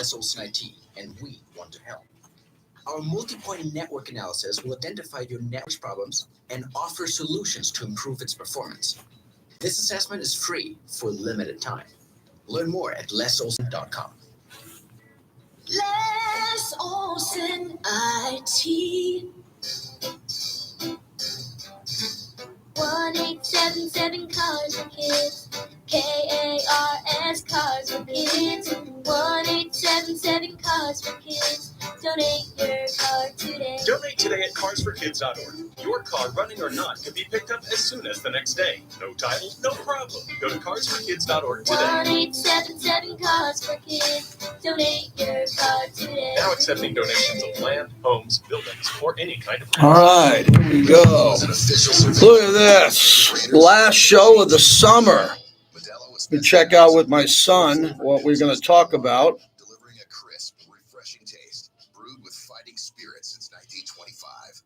Les Olson IT, and we want to help. Our multi-point network analysis will identify your network's problems and offer solutions to improve its performance. This assessment is free for a limited time. Learn more at lesolson.com. Les Olson IT. 1877 Cars for Kids. KARS Cars for Kids. 1877 Cars for Kids. Donate your car today. Donate today at carsforkids.org. Your car, running or not, can be picked up as soon as the next day. No title, no problem. Go to carsforkids.org today. 1877 Cars for Kids. Donate your car today. Now accepting donations of land, homes, buildings, or any kind of. All right, here we go. Look at this. Last show of the summer. We check out with my son what we're going to talk about. Delivering a crisp, refreshing taste, brewed with fighting spirit since 1925.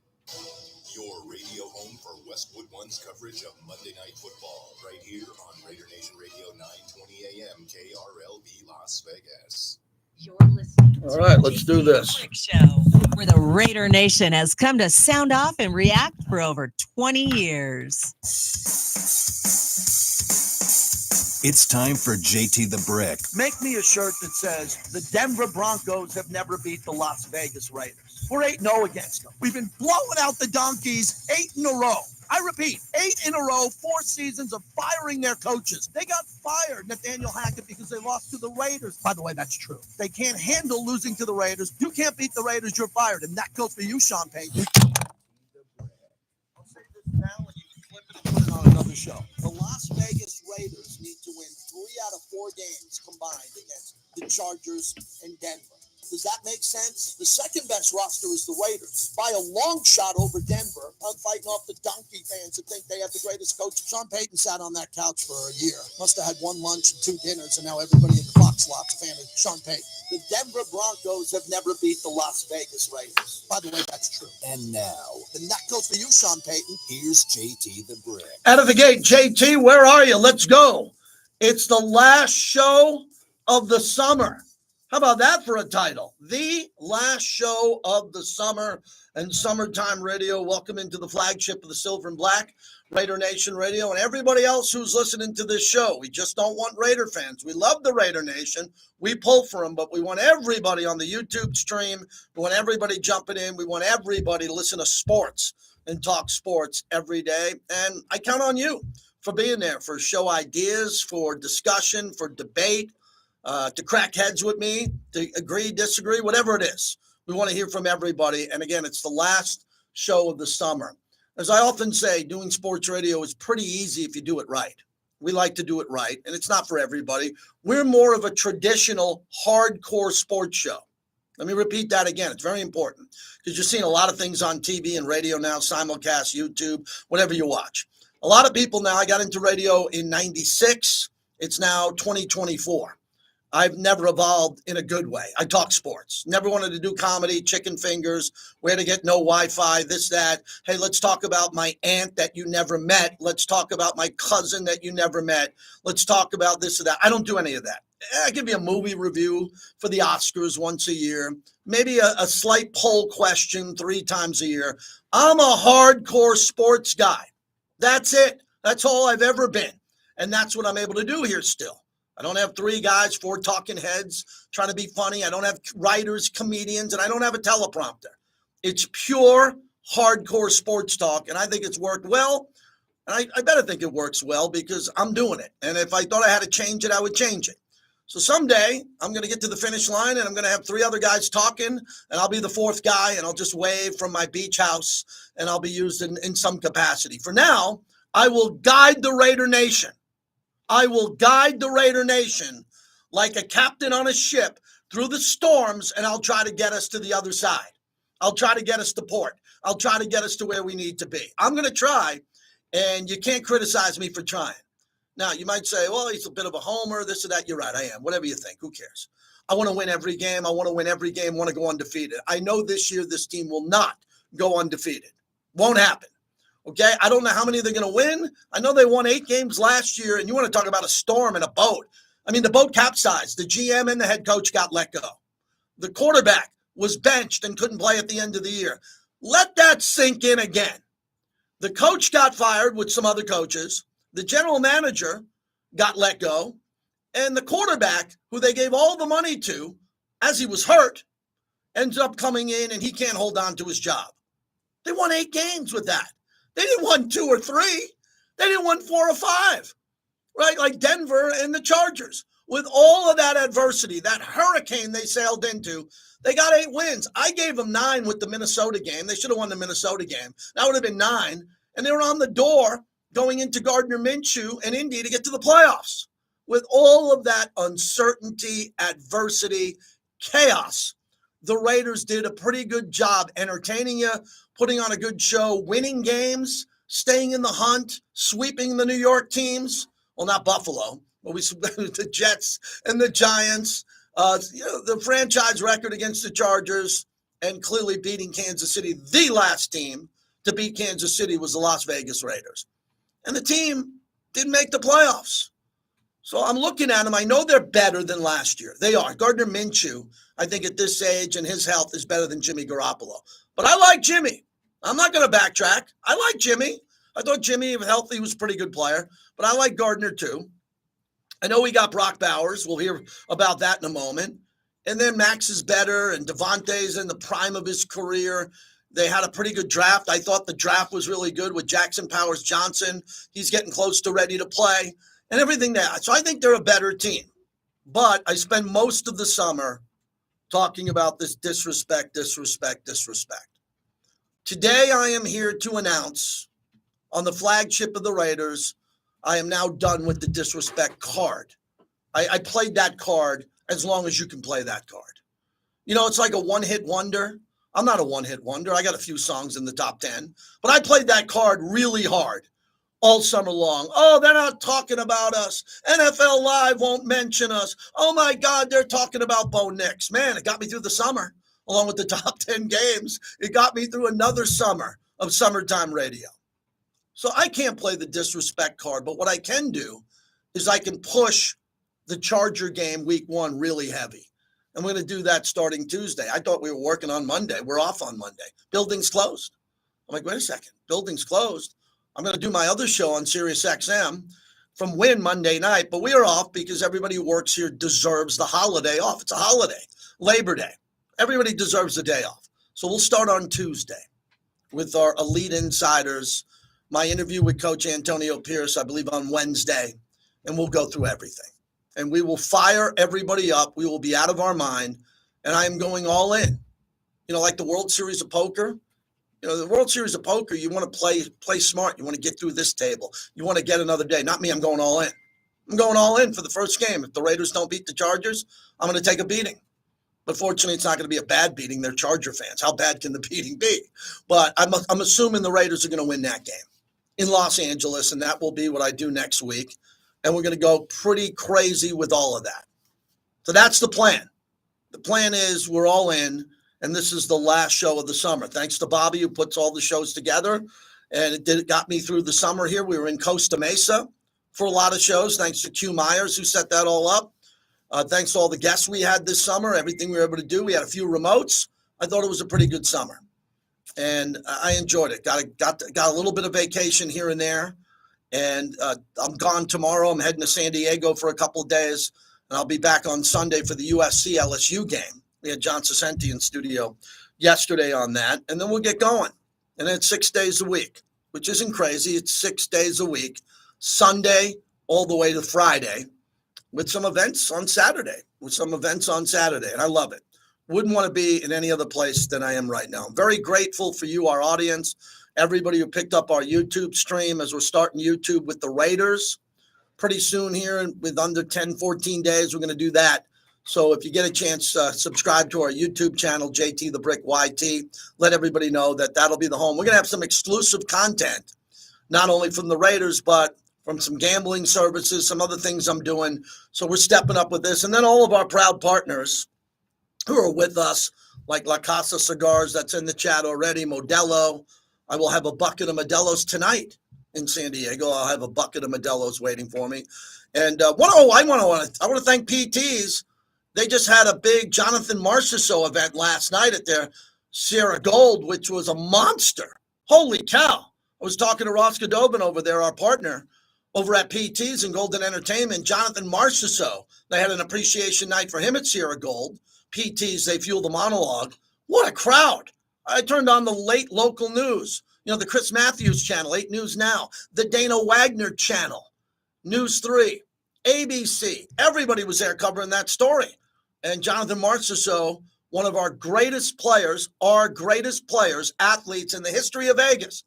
Your radio home for Westwood One's coverage of Monday Night Football, right here on Raider Nation Radio 920 AM KRLV Las Vegas. You're listening. All right, let's do this. Show where the Raider Nation has come to sound off and react for over 20 years. It's time for JT the Brick. Make me a shirt that says the Denver Broncos have never beat the Las Vegas Raiders. We're 8-0 against them. We've been blowing out the Donkeys 8 in a row. I repeat, 8 in a row, 4 seasons of firing their coaches. They got fired, Nathaniel Hackett, because they lost to the Raiders. By the way, that's true. They can't handle losing to the Raiders. You can't beat the Raiders, you're fired. And that goes for you, Sean Payton. I'll say this now and you can flip it and put it on another show. The Las Vegas Raiders need to win 3 out of 4 games combined against the Chargers and Denver. Does that make sense? The second best roster is the Raiders. By a long shot over Denver. I'm fighting off the donkey fans that think they have the greatest coach. Sean Payton sat on that couch for a year. Must have had 1 lunch and 2 dinners, and now everybody in the Fox Lot's a fan of Sean Payton. The Denver Broncos have never beat the Las Vegas Raiders. By the way, that's true. And now, And that goes for you, Sean Payton. here's JT the Brick. Out of the gate, JT, where are you? Let's go. It's the last show of the summer. How about that for a title? The last show of the summer and summertime radio. Welcome into the flagship of the Silver and Black, Raider Nation Radio, and everybody else who's listening to this show. We just don't want Raider fans. We love the Raider Nation. We pull for them, but we want everybody on the YouTube stream. We want everybody jumping in. We want everybody to listen to sports and talk sports every day. And I count on you for being there, for show ideas, for discussion, for debate. To crack heads with me, to agree, disagree, whatever it is. We want to hear from everybody. And again, it's the last show of the summer. As I often say, doing sports radio is pretty easy if you do it right. We like to do it right, and it's not for everybody. We're more of a traditional, hardcore sports show. Let me repeat that again. It's very important because you're seeing a lot of things on TV and radio now, simulcast, YouTube, whatever you watch. A lot of people now, I got into radio in 96. It's now 2024. I've never evolved in a good way. I talk sports. Never wanted to do comedy, chicken fingers, where to get no Wi-Fi, this, that. Hey, let's talk about my aunt that you never met. Let's talk about my cousin that you never met. Let's talk about this or that. I don't do any of that. I give you a movie review for the Oscars once a year, maybe a slight poll question 3 times a year. I'm a hardcore sports guy. That's it. That's all I've ever been. And that's what I'm able to do here still. I don't have 3 guys, 4 talking heads trying to be funny. I don't have writers, comedians, and I don't have a teleprompter. It's pure, hardcore sports talk, and I think it's worked well. And I better think it works well because I'm doing it. And if I thought I had to change it, I would change it. So someday I'm going to get to the finish line, and I'm going to have 3 other guys talking, and I'll be the 4th guy, and I'll just wave from my beach house, and I'll be used in some capacity. For now, I will guide the Raider Nation. I will guide the Raider Nation like a captain on a ship through the storms, and I'll try to get us to the other side. I'll try to get us to port. I'll try to get us to where we need to be. I'm going to try, and you can't criticize me for trying. Now, you might say, well, he's a bit of a homer, this or that. You're right, I am. Whatever you think, who cares? I want to win every game. I want to win every game. I want to go undefeated. I know this year this team will not go undefeated. Won't happen. Okay, I don't know how many they're going to win. I know they won 8 games last year, and you want to talk about a storm and a boat. I mean, the boat capsized. The GM and the head coach got let go. The quarterback was benched and couldn't play at the end of the year. Let that sink in again. The coach got fired with some other coaches. The general manager got let go. And the quarterback, who they gave all the money to, as he was hurt, ends up coming in and he can't hold on to his job. They won 8 games with that. They didn't win 2 or 3. They didn't win 4 or 5, right? Like Denver and the Chargers. With all of that adversity, that hurricane they sailed into, they got 8 wins. I gave them 9 with the Minnesota game. They should have won the Minnesota game. That would have been 9. And they were on the door going into Gardner Minshew and Indy to get to the playoffs. With all of that uncertainty, adversity, chaos, the Raiders did a pretty good job entertaining you, putting on a good show, winning games, staying in the hunt, sweeping the New York teams. Well, not Buffalo, but we the Jets and the Giants. The franchise record against the Chargers, and clearly beating Kansas City. The last team to beat Kansas City was the Las Vegas Raiders. And the team didn't make the playoffs. So I'm looking at them. I know they're better than last year. They are. Gardner Minshew, I think at this age and his health, is better than Jimmy Garoppolo. But I like Jimmy. I'm not going to backtrack. I like Jimmy. I thought Jimmy, if healthy, was a pretty good player. But I like Gardner too. I know we got Brock Bowers. We'll hear about that in a moment. And then Max is better, and Devontae's in the prime of his career. They had a pretty good draft. I thought the draft was really good with Jackson Powers Johnson. He's getting close to ready to play. And everything there. So I think they're a better team. But I spend most of the summer talking about this disrespect. Today I am here to announce on the flagship of the Raiders, I am now done with the disrespect card. I played that card as long as you can play that card. You know, it's like a one-hit wonder. I'm not a one-hit wonder. I got a few songs in the top 10. But I played that card really hard all summer long. Oh, they're not talking about us. NFL Live won't mention us. Oh, my God, they're talking about Bo Nix. Man, it got me through the summer, along with the top 10 games. It got me through another summer of summertime radio. So I can't play the disrespect card, but what I can do is I can push the Charger game week 1 really heavy. I'm going to do that starting Tuesday. I thought we were working on Monday. We're off on Monday. Building's closed. I'm like, wait a second. Building's closed. I'm going to do my other show on Sirius XM from Win Monday night, but we are off because everybody who works here deserves the holiday off. It's a holiday, Labor Day. Everybody deserves a day off. So we'll start on Tuesday with our elite insiders, my interview with Coach Antonio Pierce, I believe on Wednesday, and we'll go through everything. And we will fire everybody up. We will be out of our mind, and I am going all in. You know, like the World Series of Poker. You know, the World Series of Poker, you want to play smart. You want to get through this table. You want to get another day. Not me. I'm going all in. I'm going all in for the first game. If the Raiders don't beat the Chargers, I'm going to take a beating. But fortunately, it's not going to be a bad beating. They're Charger fans. How bad can the beating be? But I'm assuming the Raiders are going to win that game in Los Angeles, and that will be what I do next week. And we're going to go pretty crazy with all of that. So that's the plan. The plan is we're all in. And this is the last show of the summer. Thanks to Bobby, who puts all the shows together. And it got me through the summer here. We were in Costa Mesa for a lot of shows. Thanks to Q Myers, who set that all up. Thanks to all the guests we had this summer, everything we were able to do. We had a few remotes. I thought it was a pretty good summer. And I enjoyed it. Got a little bit of vacation here and there. And I'm gone tomorrow. I'm heading to San Diego for a couple of days. And I'll be back on Sunday for the USC LSU game. We had John Cicenti in studio yesterday on that, and then we'll get going. And then it's 6 days a week, which isn't crazy. It's 6 days a week, Sunday all the way to Friday, with some events on Saturday, and I love it. Wouldn't want to be in any other place than I am right now. I'm very grateful for you, our audience, everybody who picked up our YouTube stream as we're starting YouTube with the Raiders. Pretty soon here, with under 10, 14 days, we're going to do that. So if you get a chance, subscribe to our YouTube channel, JT the Brick YT. Let everybody know that that'll be the home. We're going to have some exclusive content, not only from the Raiders, but from some gambling services, some other things I'm doing. So we're stepping up with this. And then all of our proud partners who are with us, like La Casa Cigars, that's in the chat already, Modelo. I will have a bucket of Modelo's tonight in San Diego. I'll have a bucket of Modelo's waiting for me. And I want to thank PTs. They just had a big Jonathan Marchessault event last night at their Sierra Gold, which was a monster. Holy cow. I was talking to Ross Godobin over there, our partner, over at PT's and Golden Entertainment. Jonathan Marchessault, they had an appreciation night for him at Sierra Gold. PT's, they fueled the monologue. What a crowd. I turned on the late local news, the Chris Matthews channel, 8 News Now, the Dana Wagner channel, News 3, ABC. Everybody was there covering that story. And Jonathan Marchessault, one of our greatest players, athletes in the history of Vegas.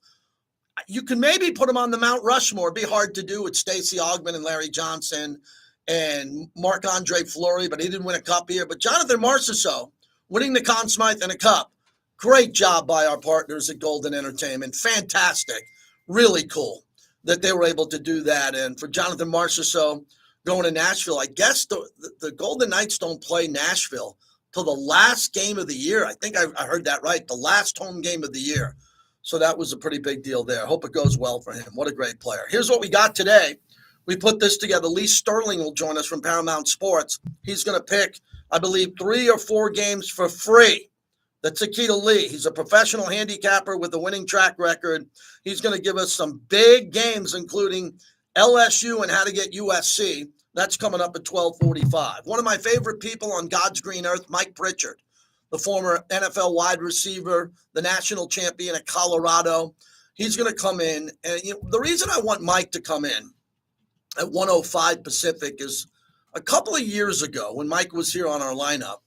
You can maybe put him on the Mount Rushmore. It'd be hard to do with Stacey Augmon and Larry Johnson and Marc-Andre Fleury, but he didn't win a cup here. But Jonathan Marchessault winning the Conn Smythe and a cup. Great job by our partners at Golden Entertainment. Fantastic. Really cool that they were able to do that. And for Jonathan Marchessault going to Nashville, I guess the Golden Knights don't play Nashville till the last game of the year. I think I heard that right, the last home game of the year. So that was a pretty big deal there. Hope it goes well for him. What a great player. Here's what we got today. We put this together. Lee Sterling will join us from Paramount Sports. He's going to pick, I believe, 3 or 4 games for free. That's the key to Lee. He's a professional handicapper with a winning track record. He's going to give us some big games, including LSU and how to get USC. That's coming up at 12:45. One of my favorite people on God's green earth, Mike Pritchard, the former NFL wide receiver, the national champion at Colorado. He's going to come in. And the reason I want Mike to come in at 105 Pacific is a couple of years ago when Mike was here on our lineup,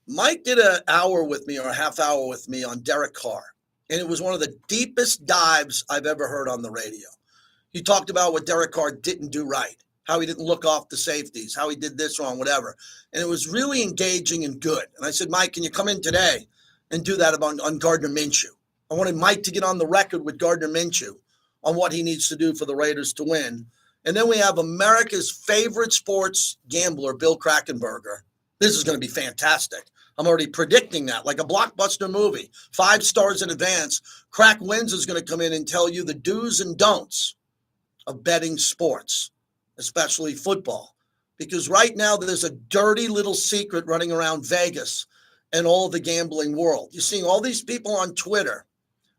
Mike did an hour with me or a half hour with me on Derek Carr. And it was one of the deepest dives I've ever heard on the radio. He talked about what Derek Carr didn't do right, how he didn't look off the safeties, how he did this wrong, whatever. And it was really engaging and good. And I said, Mike, can you come in today and do that on Gardner Minshew? I wanted Mike to get on the record with Gardner Minshew on what he needs to do for the Raiders to win. And then we have America's favorite sports gambler, Bill Krakenberger. This is going to be fantastic. I'm already predicting that, like a blockbuster movie, 5 stars in advance. Crack Wins is going to come in and tell you the do's and don'ts of betting sports, especially football. Because right now there's a dirty little secret running around Vegas and all the gambling world. You're seeing all these people on Twitter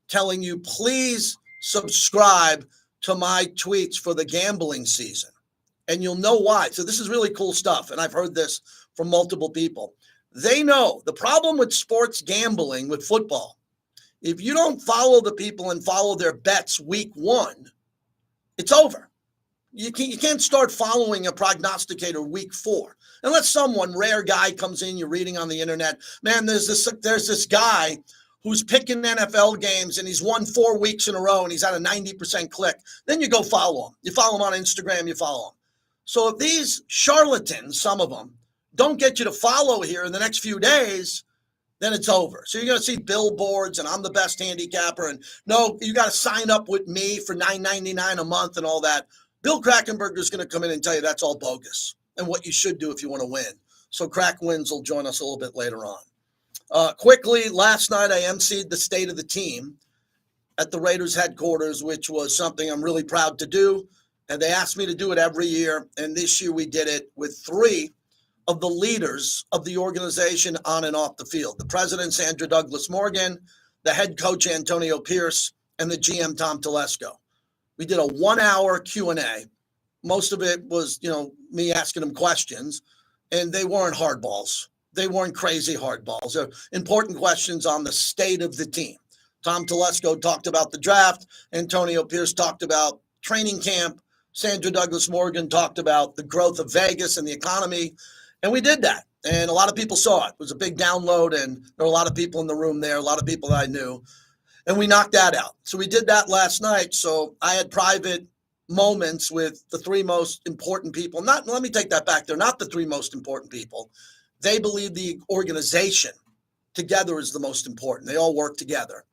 telling you, please subscribe to my tweets for the gambling season. And you'll know why. So this is really cool stuff. And I've heard this from multiple people. They know the problem with sports gambling with football. If you don't follow the people and follow their bets week 1, it's over. You can't start following a prognosticator week 4. Unless someone, rare guy comes in, you're reading on the internet, man, there's this guy who's picking NFL games and he's won 4 weeks in a row and he's at a 90% click. Then you go follow him. You follow him on Instagram, you follow him. So if these charlatans, some of them, don't get you to follow here in the next few days, then it's over. So you're going to see billboards and I'm the best handicapper and no, you got to sign up with me for $9.99 a month and all that. Bill Krakenberger is going to come in and tell you that's all bogus and what you should do if you want to win. So Crack Wins will join us a little bit later on. Quickly, last night I emceed the State of the Team at the Raiders headquarters, which was something I'm really proud to do. And they asked me to do it every year. And this year we did it with 3 of the leaders of the organization on and off the field. The president, Sandra Douglas Morgan, the head coach, Antonio Pierce, and the GM, Tom Telesco. We did a 1-hour Q&A. Most of it was, me asking them questions, and they weren't hardballs. They weren't crazy hardballs. They're important questions on the state of the team. Tom Telesco talked about the draft. Antonio Pierce talked about training camp. Sandra Douglas Morgan talked about the growth of Vegas and the economy. And we did that. And a lot of people saw it. It was a big download, and there were a lot of people in the room there, a lot of people that I knew. And we knocked that out. So we did that last night. So I had private moments with the 3 most important people. Let me take that back. They're not the 3 most important people. They believe the organization together is the most important. They all work together.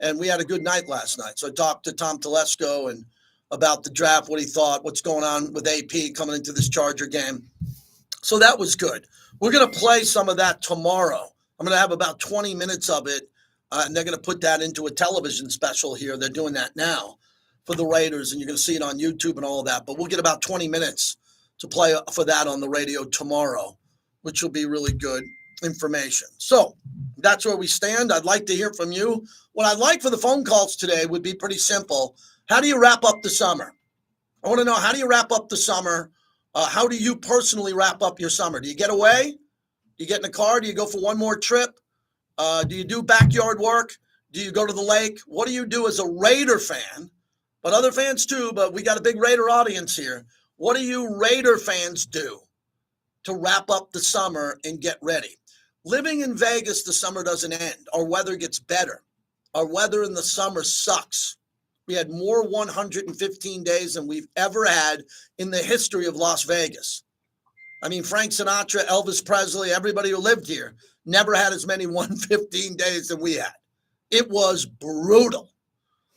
And we had a good night last night. So I talked to Tom Telesco and about the draft, what he thought, what's going on with AP coming into this Charger game. So that was good. We're going to play some of that tomorrow. I'm going to have about 20 minutes of it, and they're going to put that into a television special here. They're doing that now for the Raiders, and you're going to see it on YouTube and all of that. But we'll get about 20 minutes to play for that on the radio tomorrow. which will be really good information. So that's where we stand. I'd like to hear from you. What I'd like for the phone calls today would be pretty simple. How do you wrap up the summer? I want to know, how do you wrap up the summer? How do you personally wrap up your summer? Do you get away? Do you get in a car? Do you go for one more trip? Do you do backyard work? Do you go to the lake? What do you do as a Raider fan? But other fans too, but we got a big Raider audience here. What do you Raider fans do to wrap up the summer and get ready? Living in Vegas, the summer doesn't end. Our weather gets better. Our weather in the summer sucks. We had more 115 days than we've ever had in the history of Las Vegas. I mean, Frank Sinatra, Elvis Presley, everybody who lived here never had as many 115 days than we had. It was brutal.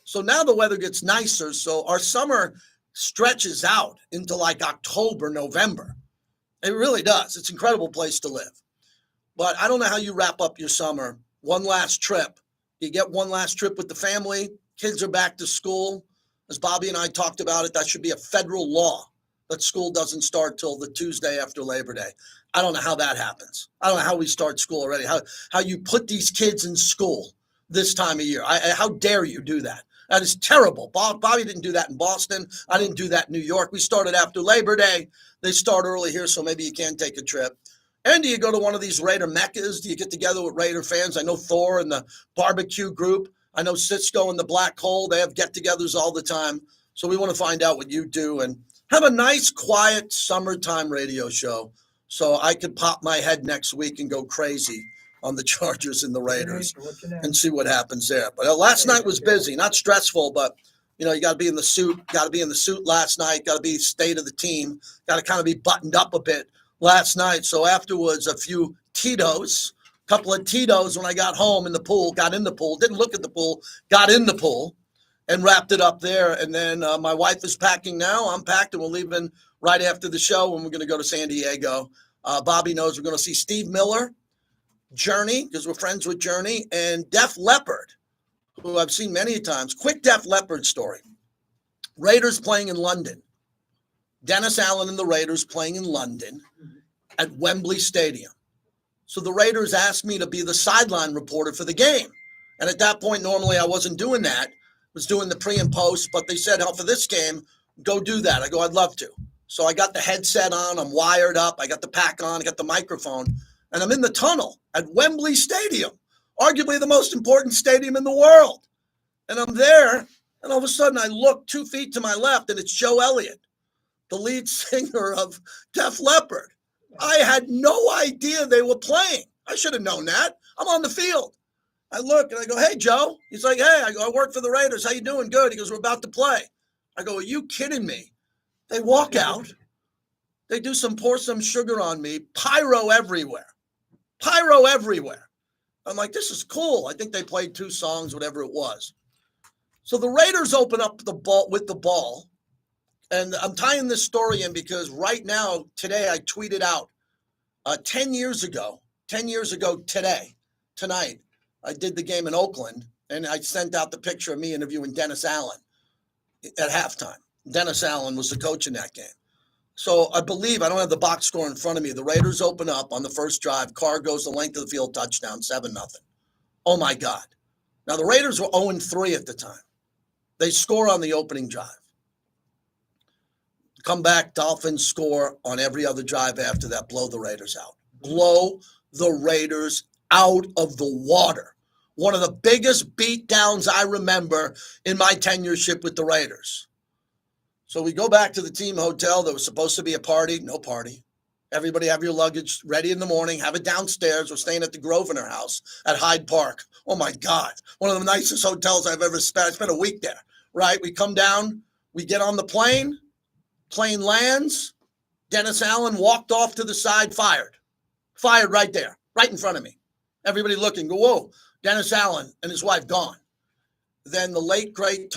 So now the weather gets nicer. So our summer stretches out into like October, November. It really does. It's an incredible place to live. But I don't know how you wrap up your summer. One last trip. You get one last trip with the family. Kids are back to school. As Bobby and I talked about it, that should be a federal law that school doesn't start till the Tuesday after Labor Day. I don't know how that happens. I don't know how we start school already. How you put these kids in school this time of year. How dare you do that? That is terrible. Bobby didn't do that in Boston. I didn't do that in New York. We started after Labor Day. They start early here, so maybe you can take a trip. And do you go to one of these Raider meccas? Do you get together with Raider fans? I know Thor and the barbecue group. I know Cisco and the Black Hole. They have get-togethers all the time. So we want to find out what you do and have a nice, quiet summertime radio show so I could pop my head next week and go crazy on the Chargers and the Raiders and see what happens there. But last night was busy, not stressful, but, you know, you got to be in the suit, last night, got to be state of the team, got to kind of be buttoned up a bit last night. So afterwards, a few Tito's, a couple of Tito's when I got home in the pool, got in the pool, didn't look at the pool, got in the pool and wrapped it up there. And then my wife is packing now. I'm packed and we're leaving right after the show and we're going to go to San Diego. Bobby knows we're going to see Steve Miller, Journey, because we're friends with Journey, and Def Leppard, who I've seen many times. Quick Def Leppard story. Raiders playing in London. Dennis Allen and the Raiders playing in London at Wembley Stadium. So the Raiders asked me to be the sideline reporter for the game. And at that point, normally I wasn't doing that. I was doing the pre and post, but they said, oh, for this game, go do that. I go, I'd love to. So I got the headset on. I'm wired up. I got the pack on. I got the microphone. And I'm in the tunnel at Wembley Stadium, arguably the most important stadium in the world. And I'm there, and all of a sudden I look 2 feet to my left, and it's Joe Elliott, the lead singer of Def Leppard. I had no idea they were playing. I should have known that. I'm on the field. I look, and I go, hey, Joe. He's like, hey. I go, I work for the Raiders. How you doing? Good. He goes, we're about to play. I go, are you kidding me? They walk out. They pour some sugar on me. Pyro everywhere. Pyro everywhere. I'm like, this is cool. I think they played 2 songs, whatever it was. So the Raiders open up the ball with the ball. And I'm tying this story in because right now, today, I tweeted out 10 years ago tonight, I did the game in Oakland, and I sent out the picture of me interviewing Dennis Allen at halftime. Dennis Allen was the coach in that game. So I believe, I don't have the box score in front of me, the Raiders open up on the first drive. Carr goes the length of the field, touchdown, 7-0. Oh, my God. Now, the Raiders were 0-3 at the time. They score on the opening drive. Come back, Dolphins score on every other drive after that, blow the Raiders out. Blow the Raiders out of the water. One of the biggest beatdowns I remember in my tenureship with the Raiders. So we go back to the team hotel. There was supposed to be a party. No party. Everybody have your luggage ready in the morning. Have it downstairs. We're staying at the Grosvenor House at Hyde Park. Oh, my God. One of the nicest hotels I've ever spent. I spent a week there, right? We come down. We get on the plane. Plane lands. Dennis Allen walked off to the side, fired. Fired right there, right in front of me. Everybody looking, go, whoa. Dennis Allen and his wife gone. Then the late, great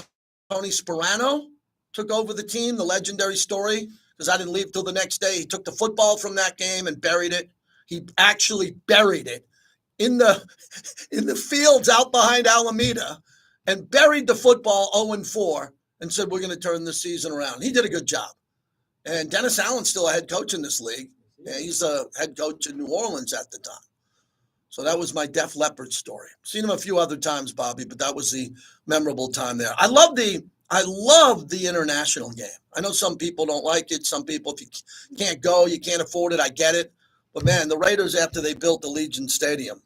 Tony Sperano took over the team, the legendary story, because I didn't leave till the next day. He took the football from that game and buried it. He actually buried it in the fields out behind Alameda and buried the football 0-4 and said, we're going to turn this season around. He did a good job. And Dennis Allen's still a head coach in this league. Yeah, he's a head coach in New Orleans at the time. So that was my Def Leppard story. Seen him a few other times, Bobby, but that was the memorable time there. I love the international game. I know some people don't like it. Some people, if you can't go, you can't afford it. I get it. But man, the Raiders, after they built the Legion Stadium,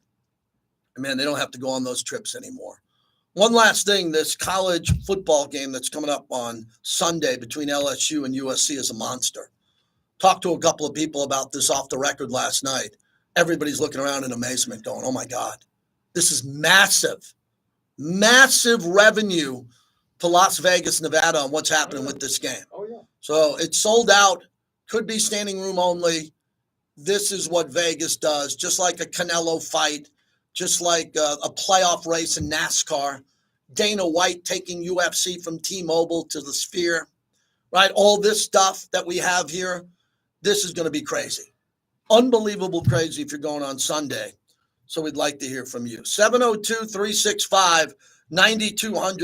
man, they don't have to go on those trips anymore. One last thing, this college football game that's coming up on Sunday between LSU and USC is a monster. Talked to a couple of people about this off the record last night. Everybody's looking around in amazement going, oh my God, this is massive, massive revenue to Las Vegas, Nevada on what's happening with this game. Oh, yeah. So it's sold out, could be standing room only. This is what Vegas does, just like a Canelo fight, just like a playoff race in NASCAR. Dana White taking UFC from T-Mobile to the Sphere, right? All this stuff that we have here, this is going to be crazy. Unbelievable crazy if you're going on Sunday. So we'd like to hear from you. 702-365-9200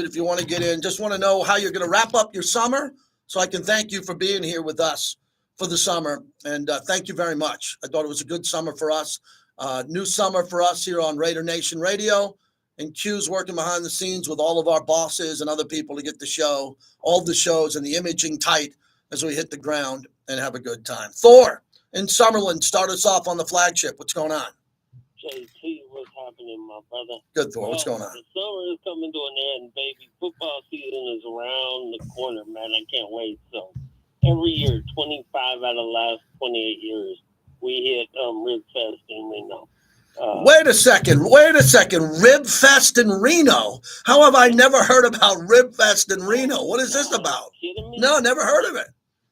if you want to get in. Just want to know how you're going to wrap up your summer so I can thank you for being here with us for the summer. And thank you very much. I thought it was a good summer for us. New summer for us here on Raider Nation Radio. And Q's working behind the scenes with all of our bosses and other people to get the show, all the shows and the imaging tight as we hit the ground and have a good time. Thor in Summerlin, start us off on the flagship. What's going on? JT, what's happening, my brother? Good, Thor. What's going on? The summer is coming to an end, baby. Football season is around the corner, man. I can't wait. So every year, 25 out of the last 28 years, we hit Rib Fest in Reno. Wait a second. Rib Fest in Reno. How have I never heard about Rib Fest in Reno? What is this about? Kidding me? No, never heard of it.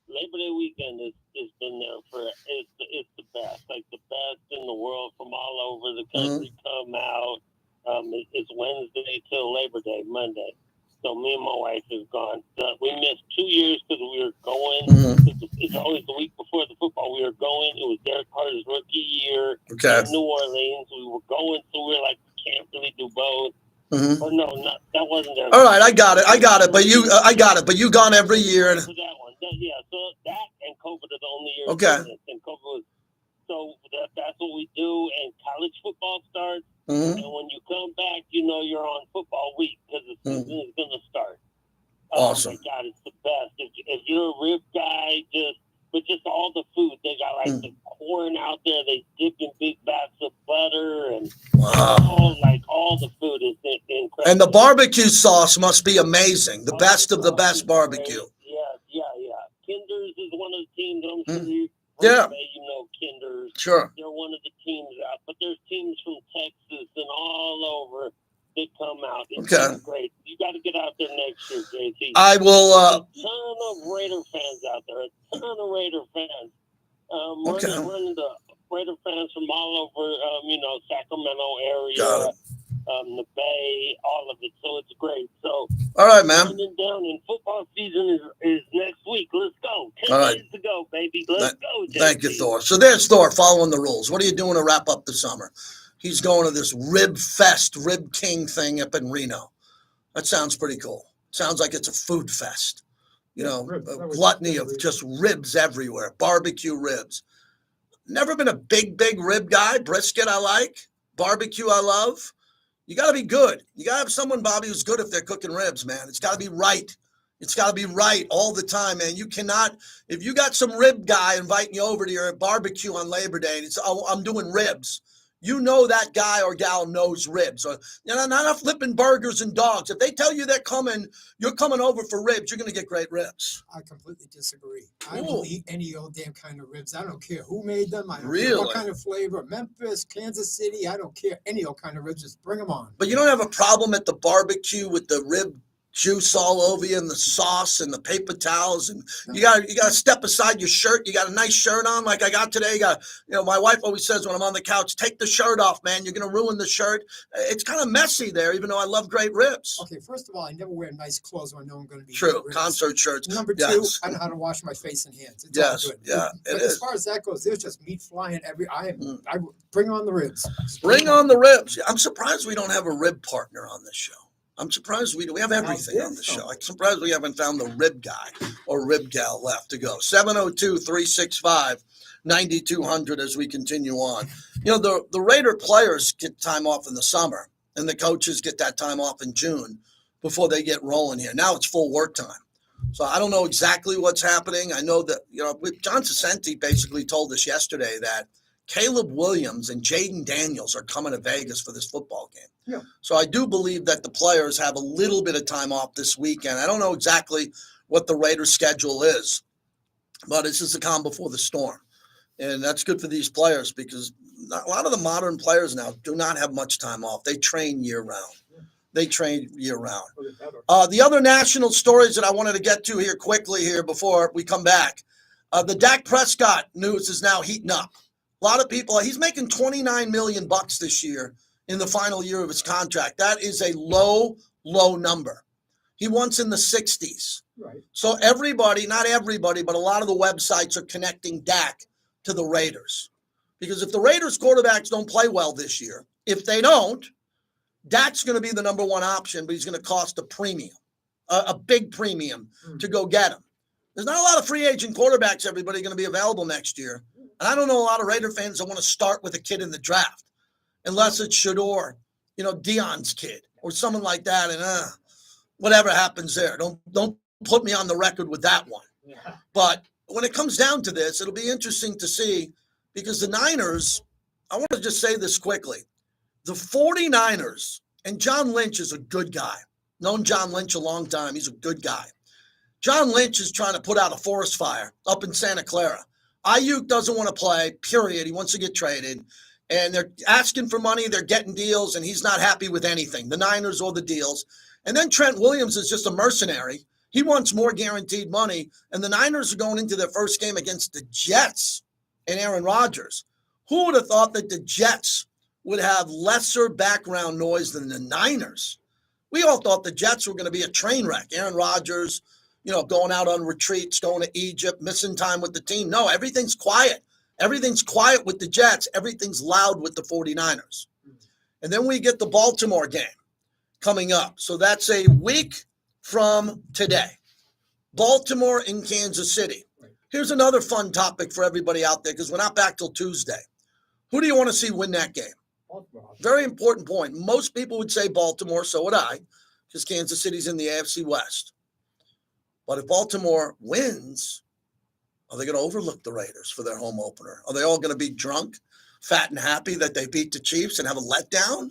Labor Day weekend has been there for it's the best, like the best in the world from all over the country come out. It's Wednesday till Labor Day, Monday. So me and my wife have gone. We missed 2 years because we were going. It's always the week before the football. We were going. It was Derek Carter's rookie year in New Orleans. We were going, so we were like, we can't really do both. Or no, that wasn't there. All right, I got it. But you gone every year. For that one, so that and COVID are the only years. Okay. And COVID was, so that's what we do. And college football starts. And when you come back, you know you're on football week because the season is going to start. Awesome. Oh my God, it's the best. If you're a rib guy, just all the food. They got like the corn out there. They dip in big vats of butter and all the food is incredible. And the barbecue sauce must be amazing. The best of the best barbecue. Yeah. Kinders is one of the teams. I'm sure you know Kinders. Sure. They're one of the teams out, but there's teams from Texas and all over that come out. It's great. You got to get out there next year, JT. I will. A ton of Raider fans out there. A ton of Raider fans. Running the Raider fans from all over, Sacramento area, the Bay, all of it. So it's great. So all right, man. Down and football season is next week. Let's go. 10 days to go, baby. Let's go, JT. Thank you, Thor. So there's Thor following the rules. What are you doing to wrap up the summer? He's going to this Rib Fest, Rib King thing up in Reno. That sounds pretty cool. Sounds like it's a food fest. A gluttony of just ribs everywhere, barbecue ribs. Never been a big rib guy. Brisket I like. Barbecue I love. You got to be good. You got to have someone, Bobby, who's good if they're cooking ribs, man. It's got to be right. It's got to be right all the time, man. You cannot, if you got some rib guy inviting you over to your barbecue on Labor Day and it's, I'm doing ribs. You know that guy or gal knows ribs. Or not flipping burgers and dogs. If they tell you you're coming over for ribs, you're going to get great ribs. I completely disagree. I will eat any old damn kind of ribs. I don't care who made them. I don't Really? care what kind of flavor. Memphis, Kansas City, I don't care. Any old kind of ribs, just bring them on. But you don't have a problem at the barbecue with the rib juice all over you and the sauce and the paper towels, and you got to step aside your shirt. You got a nice shirt on like I got today. My wife always says when I'm on the couch, take the shirt off, man. You're going to ruin the shirt. It's kind of messy there, even though I love great ribs. Okay, first of all, I never wear nice clothes when I know I'm going to be true. Concert shirts. Number two, I know how to wash my face and hands. It's all good. Yeah, but as far as that goes, there's just meat flying I bring on the ribs. Bring on the ribs. I'm surprised we don't have a rib partner on this show. I'm surprised we have everything on the show. I'm surprised we haven't found the rib guy or rib gal left to go. 702-365-9200 9,200 as we continue on. The Raider players get time off in the summer, and the coaches get that time off in June before they get rolling here. Now it's full work time. So I don't know exactly what's happening. I know that, John Cicenti basically told us yesterday that Caleb Williams and Jaden Daniels are coming to Vegas for this football game. Yeah. So I do believe that the players have a little bit of time off this weekend. I don't know exactly what the Raiders' schedule is, but it's just the calm before the storm. And that's good for these players because a lot of the modern players now do not have much time off. They train year-round. The other national stories that I wanted to get to here quickly here before we come back, the Dak Prescott news is now heating up. A lot of people, he's making $29 million this year in the final year of his contract. That is a low number. He wants in the 60s. Right. So everybody, not everybody, but a lot of the websites are connecting Dak to the Raiders. Because if the Raiders quarterbacks don't play well this year, if they don't, Dak's going to be the number one option, but he's going to cost a premium, a big premium to go get him. There's not a lot of free agent quarterbacks, everybody, going to be available next year. And I don't know a lot of Raider fans that want to start with a kid in the draft, unless it's Shador, Dion's kid or someone like that. And whatever happens there, don't put me on the record with that one. Yeah. But when it comes down to this, it'll be interesting to see because the Niners, I want to just say this quickly. The 49ers, and John Lynch is a good guy. Known John Lynch a long time. He's a good guy. John Lynch is trying to put out a forest fire up in Santa Clara. Ayuk doesn't want to play, period. He wants to get traded. And they're asking for money. They're getting deals, and he's not happy with anything, the Niners or the deals. And then Trent Williams is just a mercenary. He wants more guaranteed money. And the Niners are going into their first game against the Jets and Aaron Rodgers. Who would have thought that the Jets would have lesser background noise than the Niners? We all thought the Jets were going to be a train wreck. Aaron Rodgers, going out on retreats, going to Egypt, missing time with the team. No, everything's quiet. Everything's quiet with the Jets. Everything's loud with the 49ers. And then we get the Baltimore game coming up. So that's a week from today. Baltimore in Kansas City. Here's another fun topic for everybody out there because we're not back till Tuesday. Who do you want to see win that game? Very important point. Most people would say Baltimore, so would I, because Kansas City's in the AFC West. But if Baltimore wins, are they going to overlook the Raiders for their home opener? Are they all going to be drunk, fat, and happy that they beat the Chiefs and have a letdown?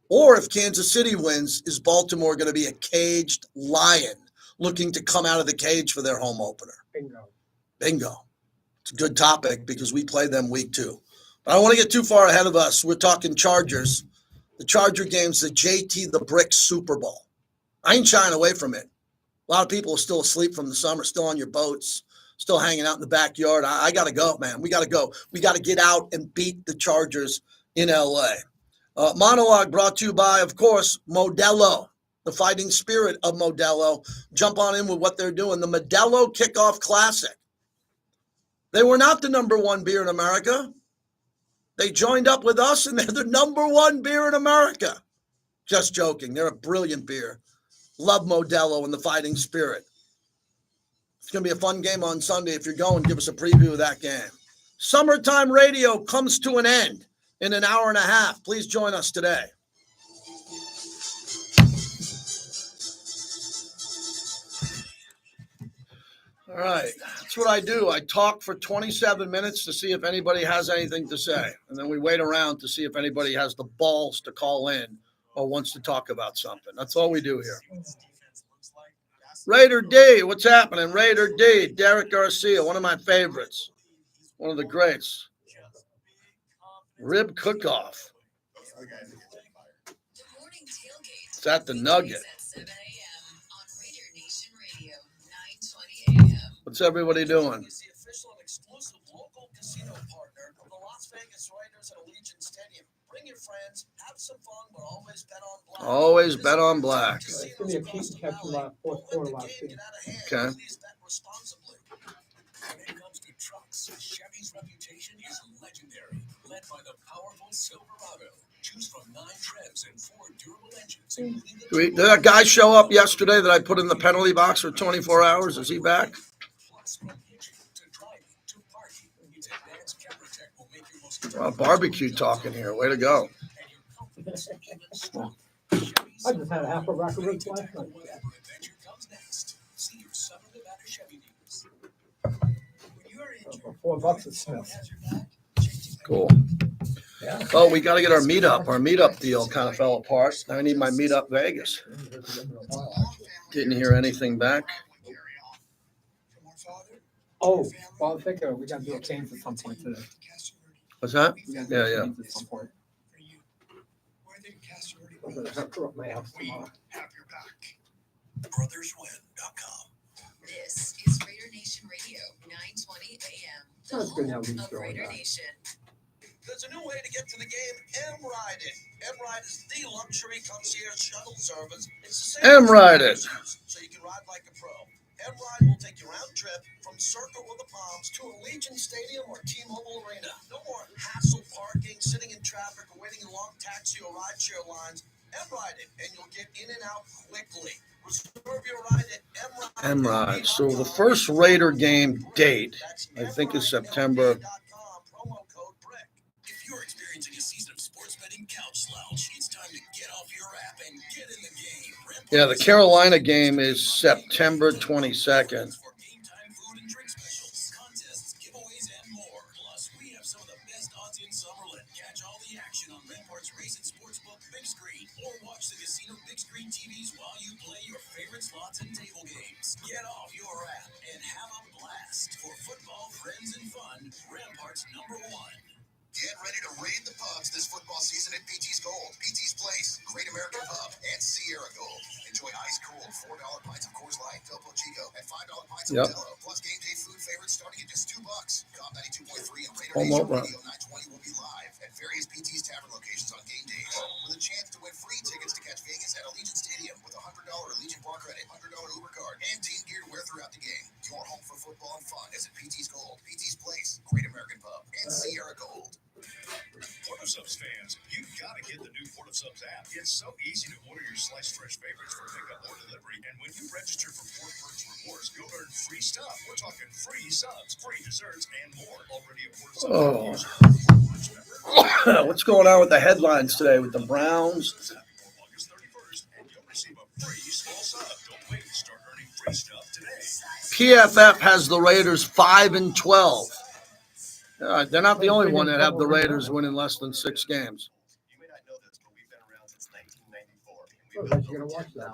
Or if Kansas City wins, is Baltimore going to be a caged lion looking to come out of the cage for their home opener? Bingo. It's a good topic because we play them week 2. But I don't want to get too far ahead of us. We're talking Chargers. The Charger game's the JT the Brick Super Bowl. I ain't shying away from it. A lot of people are still asleep from the summer, still on your boats, still hanging out in the backyard. I got to go, man. We got to go. We got to get out and beat the Chargers in L.A. Monologue brought to you by, of course, Modelo, the fighting spirit of Modelo. Jump on in with what they're doing. The Modelo Kickoff Classic. They were not the number one beer in America. They joined up with us, and they're the number one beer in America. Just joking. They're a brilliant beer. Love Modelo and the fighting spirit. It's going to be a fun game on Sunday. If you're going, give us a preview of that game. Summertime Radio comes to an end in an hour and a half. Please join us today. All right. That's what I do. I talk for 27 minutes to see if anybody has anything to say. And then we wait around to see if anybody has the balls to call in or wants to talk about something. That's all we do here. Raider D, what's happening? Raider D, Derek Garcia, one of my favorites. One of the greats. Rib cook-off. It's at the Nugget. What's everybody doing? Always bet on black. It's going to be a Pete and catch from fourth quarter last game. Okay. When it comes to trucks, Chevy's reputation is legendary. Led by the powerful Silverado. Choose from 9 treads and 4 durable engines, including Did that guy show up yesterday that I put in the penalty box for 24 hours? Is he back? Plus, from hitching to driving to parking, it's advanced Barbecue talking here. Way to go. I just had a half a rack of ribs last night. For $4 at Smith's. Cool. Oh, we got to get our meetup. Our meetup deal kind of fell apart. I need my meetup Vegas. Didn't hear anything back. Oh, well, I think we got to do a change at some point today. What's that? Yeah. At some point. I'm going to have to rub my house tomorrow. Brotherswin.com. This is Raider Nation Radio, 920 AM. That's good now. Of Raider Nation. There's a new way to get to the game, M-Ride It. M-Ride is the luxury concierge shuttle service. It's the same M-Ride It. So you can ride like a pro. M-Ride will take you round trip from Circle of the Palms to Allegiant Stadium or T-Mobile Arena. No more hassle parking, sitting in traffic, or waiting in long taxi or rideshare lines. M-Ride It, and you'll get in and out quickly. Reserve your ride at M-Ride. M-Ride. So the first Raider game date, I think, is September. If you're experiencing a season of sports betting couch slouch, it's time to get off your app and get in the game. Yeah, the Carolina game is September 22nd. For game time food and drink specials, contests, giveaways, and more. Plus, we have some of the best odds in Summerlin. Catch all the action on Rampart's Race and Sportsbook Big Screen, or watch the casino Big Screen TVs while you play your favorite slots and table games. Get off your app and have a blast. For football, friends, and fun, Rampart's #1. Get ready to raid the pubs this football season at PT's Gold, PT's Place, Great American Pub, and Sierra Gold. Enjoy ice-cold $4 pints of Coors Light, Topo Chico, and $5 pints of Modelo. Plus game day food favorites starting at just $2. Cop 92.3 and Raider Nation Radio 920 will be live at various PT's Tavern locations on game days, with a chance to win free tickets to catch Vegas at Allegiant Stadium with a $100 Allegiant Bar Credit, $100 Uber card, and team gear to wear throughout the game. Your home for football and fun is at PT's Gold, PT's Place, Great American Pub, and Sierra Gold. Port of Subs fans, you've got to get the new Port of Subs app. It's so easy to order your sliced fresh favorites for pickup or delivery. And when you register for Port Perks Rewards, you'll earn free stuff. We're talking free subs, free desserts, and more. Already a Port of Subs user. What's going on with the headlines today with the Browns? August 31st, and you'll receive a free small sub. Don't wait to start earning free stuff today. PFF has the Raiders 5-12. They're not the only one that have the Raiders winning less than 6 games. You may not know this, but we've been around since 1994. And You're going to watch that.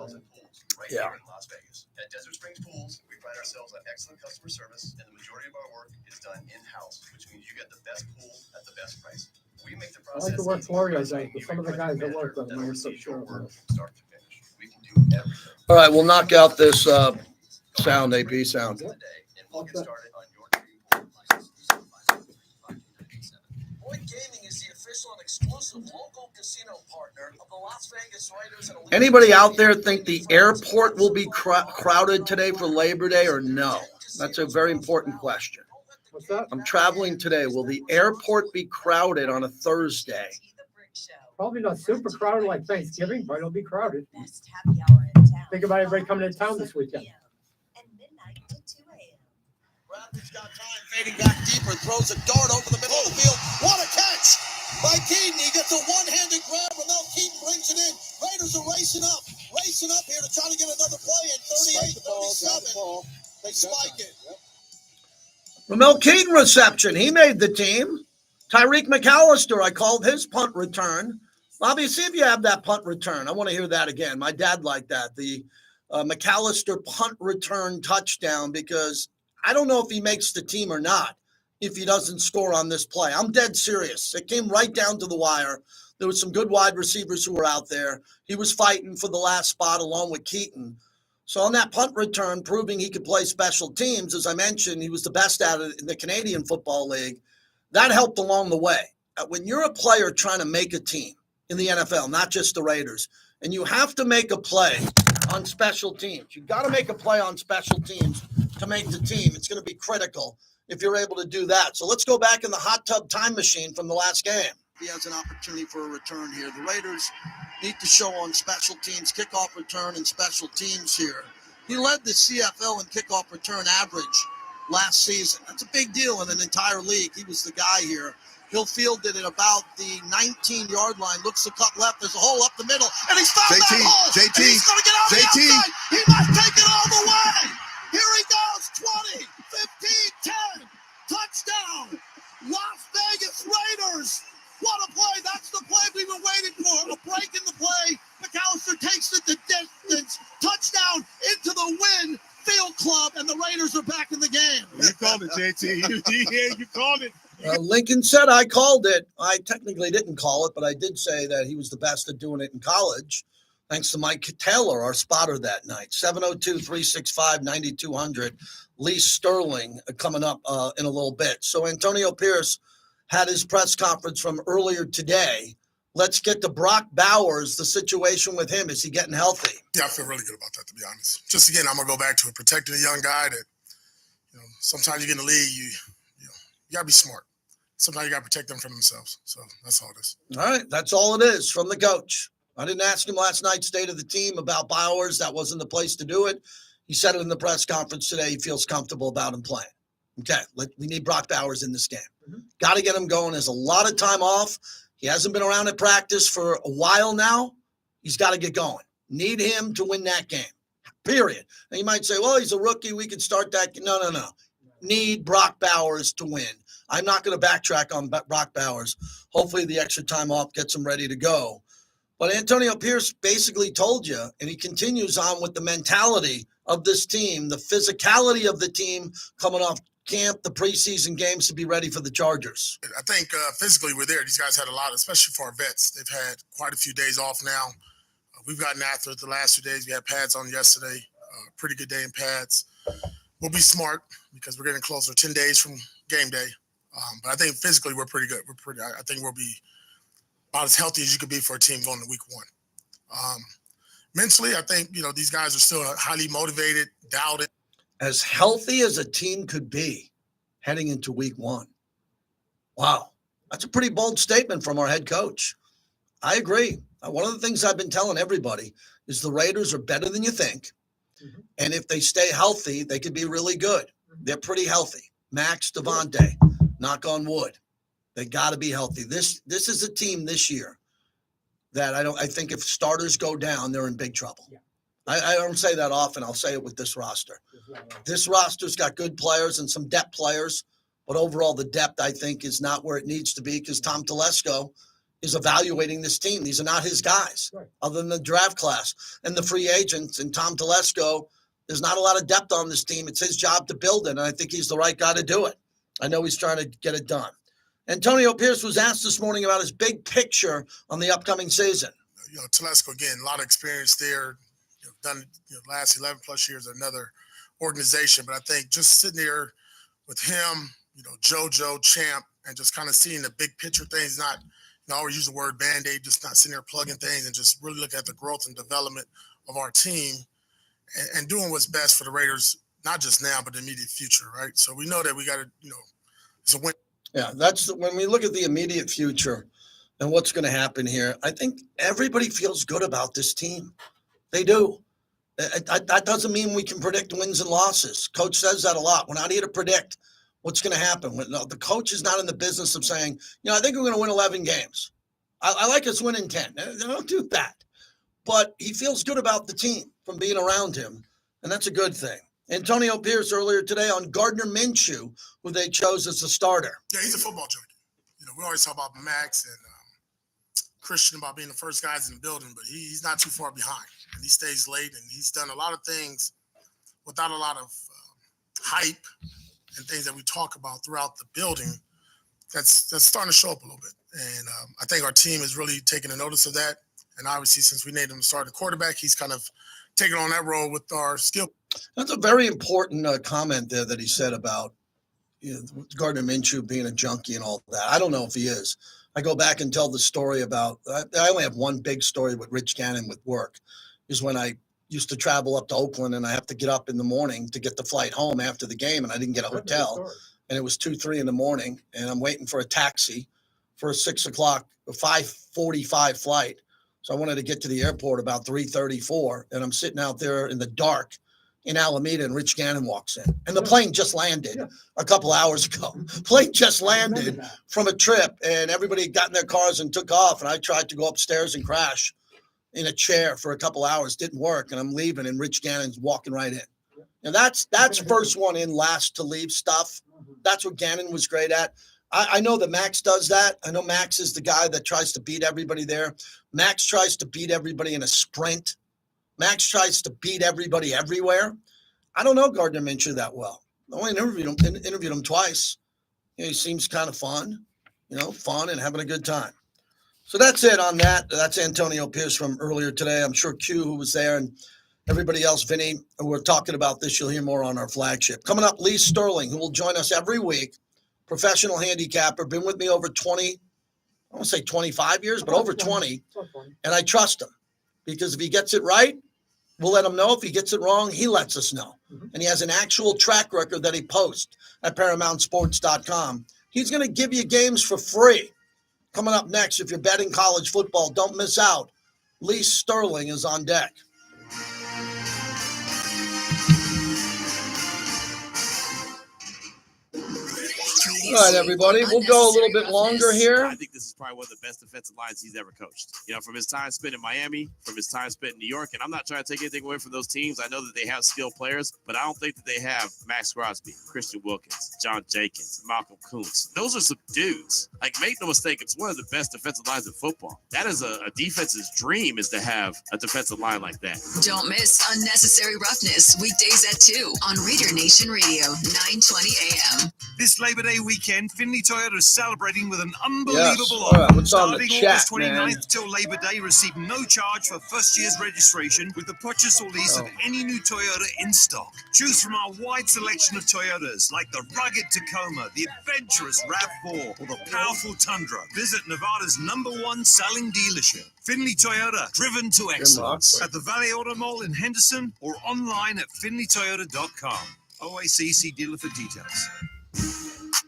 Right Yeah. here in Las Vegas. At Desert Springs Pools, we pride ourselves on excellent customer service, and the majority of our work is done in-house, which means you get the best pool at the best price. We make the I process like to work easy for you, so but you some of the guys that work on them that'll are so see your sure. work from start to finish. We can do everything All right, we'll knock out this sound, AP sound. today, and we'll get started on your dream pool license. Boyd Gaming is the official and exclusive local casino partner of the Las Vegas Raiders. And Allegiant Anybody out there think the airport will be crowded today for Labor Day or no? That's a very important question. What's that? I'm traveling today. Will the airport be crowded on a Thursday? Probably not super crowded like Thanksgiving, but it'll be crowded. Best happy hour in town. Think about everybody coming to town this weekend. And midnight to 2 a.m. Bradley's got time, fading back deeper, throws a dart over the middle of the field. What a catch by Keaton. He gets a one-handed grab, and now Keaton brings it in. Raiders are racing up here to try to get another play at 38-37. They spike it. Ramel Keaton reception. He made the team. Tyreek McAllister, I called his punt return. Bobby, see if you have that punt return. I want to hear that again. My dad liked that. The McAllister punt return touchdown, because I don't know if he makes the team or not if he doesn't score on this play. I'm dead serious. It came right down to the wire. There was some good wide receivers who were out there. He was fighting for the last spot along with Keaton. So on that punt return, proving he could play special teams, as I mentioned, he was the best at it in the Canadian Football League. That helped along the way. When you're a player trying to make a team in the NFL, not just the Raiders, and you have to make a play on special teams. You've got to make a play on special teams to make the team. It's going to be critical if you're able to do that. So let's go back in the hot tub time machine from the last game. He has an opportunity for a return here. The Raiders need to show on special teams, kickoff return, and special teams here. He led the CFL in kickoff return average last season. That's a big deal in an entire league. He was the guy here. He'll field it at about the 19-yard line. Looks a cut left. There's a hole up the middle. And he's found that hole. And he's going to get out the outside. He might take it all the way. Here he goes. 20, 15, 10. Touchdown. Las Vegas Raiders. What a play. That's the play we've been waiting for. A break in the play. McAllister takes it the distance. Touchdown into the win. Field Club, and the Raiders are back in the game. You called it, JT. You called it. Lincoln said I called it. I technically didn't call it, but I did say that he was the best at doing it in college. Thanks to Mike Taylor, our spotter that night. 702-365-9200. Lee Sterling coming up in a little bit. So Antonio Pierce had his press conference from earlier today. Let's get to Brock Bowers, the situation with him. Is he getting healthy? Yeah, I feel really good about that, to be honest. Just again, I'm going to go back to it. Protecting a young guy that, sometimes you get in the league, you got to be smart. Sometimes you got to protect them from themselves. So that's all it is. All right. That's all it is from the coach. I didn't ask him last night, state of the team, about Bowers. That wasn't the place to do it. He said it in the press conference today. He feels comfortable about him playing. Okay. We need Brock Bowers in this game. Got to get him going. There's a lot of time off. He hasn't been around at practice for a while now. He's got to get going. Need him to win that game. Period. And you might say, well, he's a rookie. We could start that. No. Need Brock Bowers to win. I'm not going to backtrack on Brock Bowers. Hopefully the extra time off gets him ready to go. But Antonio Pierce basically told you, and he continues on with the mentality of this team, the physicality of the team coming off camp, the preseason games to be ready for the Chargers. I think physically we're there. These guys had a lot, especially for our vets. They've had quite a few days off now. We've gotten after it the last 2 days. We had pads on yesterday. Pretty good day in pads. We'll be smart because we're getting closer. 10 days from game day. But I think physically we're pretty good. I think we'll be about as healthy as you could be for a team going to week one. Mentally, I think, these guys are still highly motivated, doubted. As healthy as a team could be heading into week one. Wow. That's a pretty bold statement from our head coach. I agree. One of the things I've been telling everybody is the Raiders are better than you think. Mm-hmm. And if they stay healthy, they could be really good. Mm-hmm. They're pretty healthy. Max, Devontae, knock on wood. They got to be healthy. This is a team this year that I think if starters go down, they're in big trouble. Yeah. I don't say that often. I'll say it with this roster. This roster's got good players and some depth players, but overall the depth, I think, is not where it needs to be because Tom Telesco is evaluating this team. These are not his guys, right, other than the draft class and the free agents. And Tom Telesco, there's not a lot of depth on this team. It's his job to build it, and I think he's the right guy to do it. I know he's trying to get it done. Antonio Pierce was asked this morning about his big picture on the upcoming season. Telesco, again, a lot of experience there. Done last 11 plus years at another organization, but I think just sitting there with him, JoJo, Champ, and just kind of seeing the big picture things, not, I always use the word Band-Aid, just not sitting there plugging things and just really look at the growth and development of our team and doing what's best for the Raiders, not just now, but the immediate future, right? So we know that we got to, it's a win. Yeah, when we look at the immediate future and what's going to happen here, I think everybody feels good about this team. They do. That doesn't mean we can predict wins and losses. Coach says that a lot. We're not here to predict what's going to happen. The coach is not in the business of saying, I think we're going to win 11 games. I like us winning 10. They don't do that. But he feels good about the team from being around him, and that's a good thing. Antonio Pierce earlier today on Gardner Minshew, who they chose as a starter. Yeah, he's a football junkie. We always talk about Max and Christian about being the first guys in the building, but he's not too far behind. And he stays late, and he's done a lot of things without a lot of hype and things that we talk about throughout the building. That's starting to show up a little bit. And I think our team is really taking a notice of that. And obviously, since we named him starting quarterback, he's kind of taking on that role with our skill. That's a very important comment there that he said about Gardner Minshew being a junkie and all that. I don't know if he is. I go back and tell the story about I only have one big story with Rich Gannon with work, is when I used to travel up to Oakland and I have to get up in the morning to get the flight home after the game, and I didn't get a hotel, and it was 2-3 in the morning, and I'm waiting for a taxi for a 5:45 flight. So I wanted to get to the airport about 3:34, and I'm sitting out there in the dark in Alameda, and Rich Gannon walks in. And the plane just landed a couple hours ago. Plane just landed from a trip, and everybody got in their cars and took off. And I tried to go upstairs and crash in a chair for a couple hours. Didn't work, and I'm leaving, and Rich Gannon's walking right in. And that's first one in, last to leave stuff. That's what Gannon was great at. I know that Max does that. I know Max is the guy that tries to beat everybody there. Max tries to beat everybody in a sprint. Max tries to beat everybody everywhere. I don't know Gardner Minshew that well. I only interviewed him twice. He seems kind of fun, fun and having a good time. So that's it on that. That's Antonio Pierce from earlier today. I'm sure Q, who was there, and everybody else, Vinny, we're talking about this. You'll hear more on our flagship. Coming up, Lee Sterling, who will join us every week, professional handicapper, been with me over 20, I want to say 25 years, but over 20. And I trust him because if he gets it right, we'll let him know. If he gets it wrong, he lets us know. And he has an actual track record that he posts at ParamountSports.com. He's going to give you games for free. Coming up next, if you're betting college football, don't miss out. Lee Sterling is on deck. All right, everybody. We'll go a little bit longer here. I think this is probably one of the best defensive lines he's ever coached. From his time spent in Miami, from his time spent in New York. And I'm not trying to take anything away from those teams. I know that they have skilled players, but I don't think that they have Max Crosby, Christian Wilkins, John Jenkins, Malcolm Kuntz. Those are some dudes. Make no mistake, it's one of the best defensive lines in football. That is a defense's dream, is to have a defensive line like that. Don't miss Unnecessary Roughness, weekdays at 2 on Raider Nation Radio, 920 AM. This Labor Day weekend, Finley Toyota is celebrating with an unbelievable All right, what's on the Starting chat, August 29th man? till Labor Day, receive no charge for first year's registration with the purchase or lease of any new Toyota in stock. Choose from our wide selection of Toyotas like the rugged Tacoma, the adventurous RAV4, or the powerful Tundra. Visit Nevada's #1 selling dealership. Finley Toyota, driven to excellence. At the Valley Auto Mall in Henderson or online at finleytoyota.com. OACC dealer for details.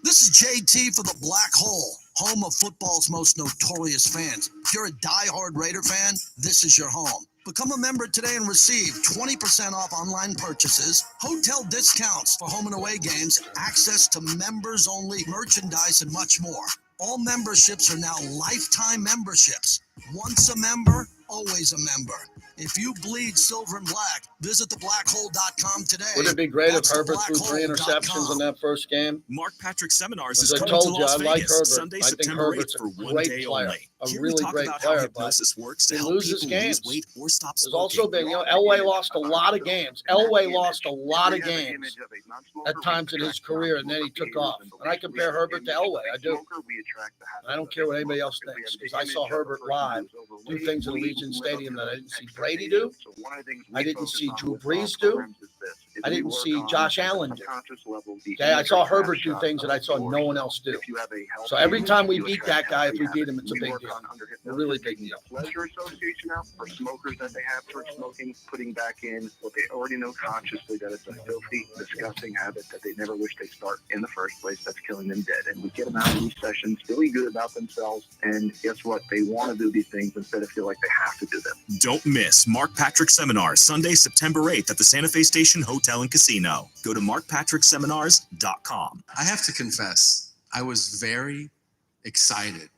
This is JT for the Black Hole, home of football's most notorious fans. If you're a diehard Raider fan, this is your home. Become a member today and receive 20% off online purchases, hotel discounts for home and away games, access to members-only merchandise, and much more. All memberships are now lifetime memberships. Once a member, always a member. If you bleed silver and black, visit theblackhole.com today. Wouldn't it be great if Herbert threw 3 interceptions in that first game? Mark Patrick Seminars As is I coming to told you, Las I like Vegas Herbert. Sunday, I think September Herbert's 8th for a one great day player, only. a Here really we talk great about player, how but hypnosis works to he help loses people games. lose weight or stop There's smoking. also been, Elway lost a lot of games. Elway lost a lot of games at times in his career, and then he took off. And I compare Herbert to Elway. I do. I don't care what anybody else thinks, because I saw Herbert live do things in Allegiant Stadium that I didn't see Brady do. I didn't see Drew Brees do. I didn't see Josh Allen do. Okay, I saw Herbert do things that I saw no one else do. So every time we beat that guy, if we beat him, it's a big deal. A really big deal. Pleasure Association out for smokers that they have towards smoking, putting back in what they already know consciously that it's a filthy, disgusting habit that they never wish they start in the first place. That's killing them dead. And we get them out of these sessions feeling good about themselves. And guess what? They want to do these things instead of feel like they have to do them. Don't miss Mark Patrick Seminars, Sunday, September 8th at the Santa Fe Station Hotel and Casino. Go to markpatrickseminars.com. I have to confess, I was very excited